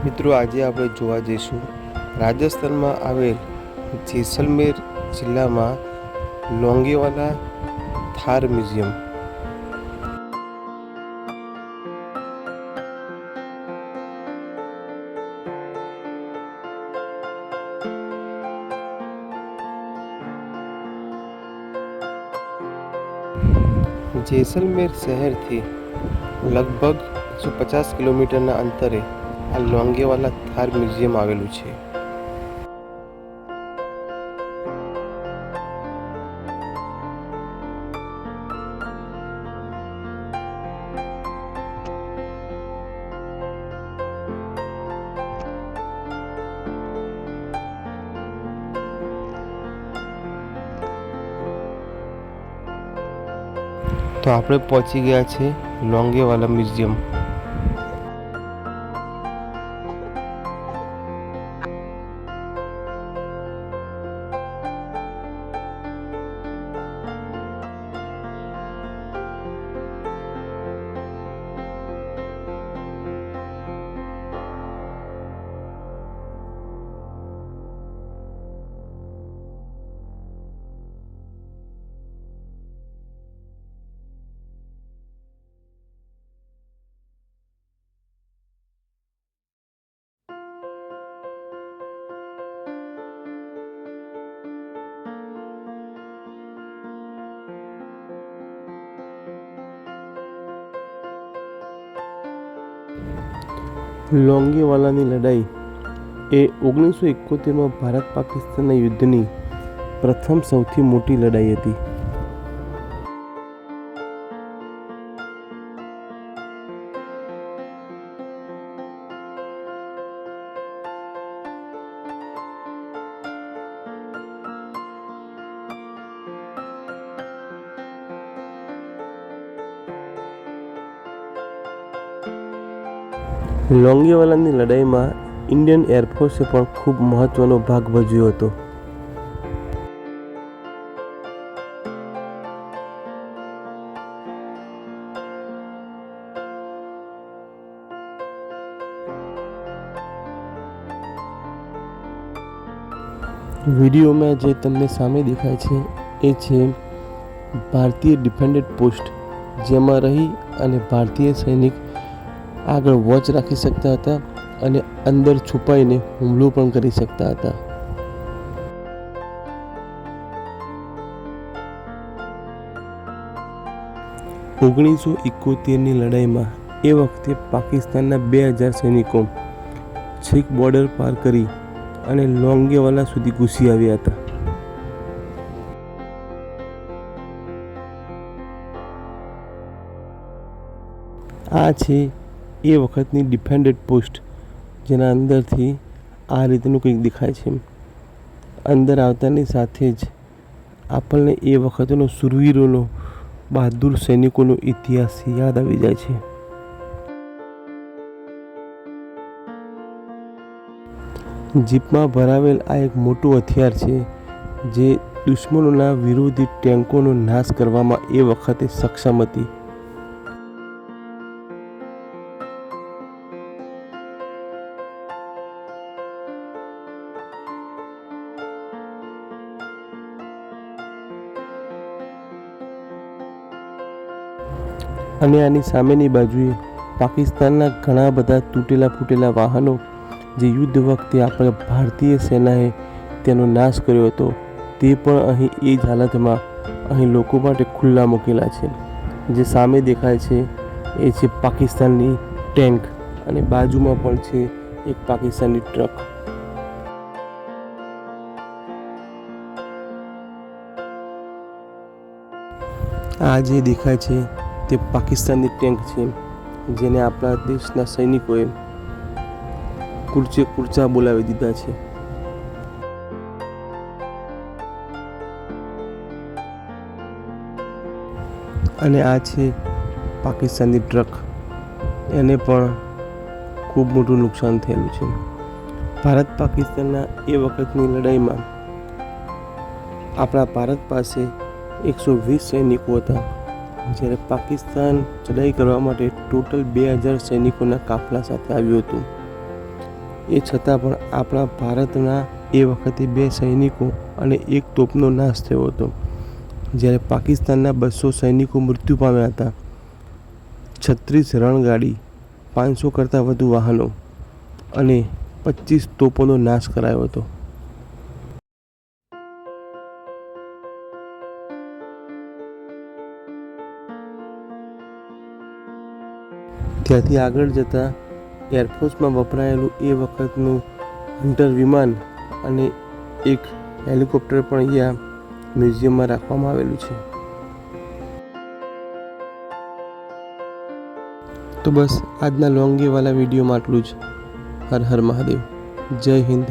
મિત્રો, આજે આપણે જોવા જઈશું રાજસ્થાનમાં આવેલ જેસલમેર જિલ્લામાં લોંગેવાલા થાર મ્યુઝિયમ। જેસલમેર શહેરથી લગભગ 150 કિલોમીટરના અંતરે આ લોંગેવાલા થાર મ્યુઝિયમ આવેલું છે। તો આપણે પહોંચી ગયા છે લોંગેવાલા મ્યુઝિયમ। લોંગેવાલાની લડાઈ એ 1971માં ભારત પાકિસ્તાનના યુદ્ધની પ્રથમ સૌથી મોટી લડાઈ હતી। લોંગેવાલાની લડાઈમાં ઇન્ડિયન એરફોર્સે પણ ખૂબ મહત્વનો ભાગ ભજવ્યો હતો। વિડીયોમાં જે તમને સામે દેખાય છે એ છે ભારતીય ડિફેન્ડેડ પોસ્ટ, જેમાં રહી અને ભારતીય સૈનિક આગળ વોચ રાખી શકતા હતા અને અંદર છુપાઈને હુમલો પણ કરી શકતા હતા। ઓગણીસો 71ની લડાઈમાં એ વખતે પાકિસ્તાનના 2000 સૈનિકો છેક બોર્ડર પાર કરી અને લોંગેવાલા સુધી ઘૂસી આવ્યા હતા। આ છે એ વખતની ડિફેન્ડેડ પોસ્ટ, જેના અંદરથી આ રીતનું કંઈક દેખાય છે। અંદર આવતાની સાથે જ આપણને એ વખતનો શૂરવીરોનો, બહાદુર સૈનિકોનો ઇતિહાસ યાદ આવી જાય છે। જીપમાં ભરાવેલ આ એક મોટું હથિયાર છે, જે દુશ્મનોના વિરોધી ટેન્કોનો નાશ કરવામાં એ વખતે સક્ષમ હતી। અને આની સામેની બાજુએ પાકિસ્તાનના ઘણા બધા તૂટેલા ફૂટેલા વાહનો, જે યુદ્ધ વખતે આપણા ભારતીય સેનાએ તેનો નાશ કર્યો હતો, તે પણ અહીં એ જ હાલતમાં અહીં લોકો માટે ખુલ્લા મૂકેલા છે। જે સામે દેખાય છે એ છે પાકિસ્તાનની ટેન્ક, અને બાજુમાં પણ છે એક પાકિસ્તાની ટ્રક। આ જે દેખાય છે તે પાકિસ્તાનની ટેન્ક છે, જેને આપણા દેશના સૈનિકોએ કુર્ચા બોલાવી દીધા છે। અને આ છે પાકિસ્તાનની ટ્રક, એને પણ ખૂબ મોટું નુકસાન થયેલું છે। ભારત પાકિસ્તાનના એ વખતની લડાઈમાં આપણા ભારત પાસે 120 સૈનિકો હતા, જ્યારે પાકિસ્તાન ચઢાઈ કરવા માટે ટોટલ 2000 સૈનિકોના કાફલા સાથે આવ્યું હતું। એ છતાં પણ આપણા ભારતના એ વખતે 2 સૈનિકો અને 1 તોપનો નાશ થયો હતો, જ્યારે પાકિસ્તાનના 200 સૈનિકો મૃત્યુ પામ્યા હતા. 36 રણગાડી, 500 કરતાં વધુ વાહનો અને 25 તોપોનો નાશ કરાયો હતો. ત્યાંથી આગળ જતાં એરફોર્સમાં વપરાયેલું એ વખતનું હન્ટર વિમાન અને એક હેલિકોપ્ટર પણ અહીંયા મ્યુઝિયમમાં રાખવામાં આવેલું છે. તો બસ આજના લોંગેવાલા વિડીયોમાં આટલું જ. હર હર મહાદેવ. જય હિન્દ.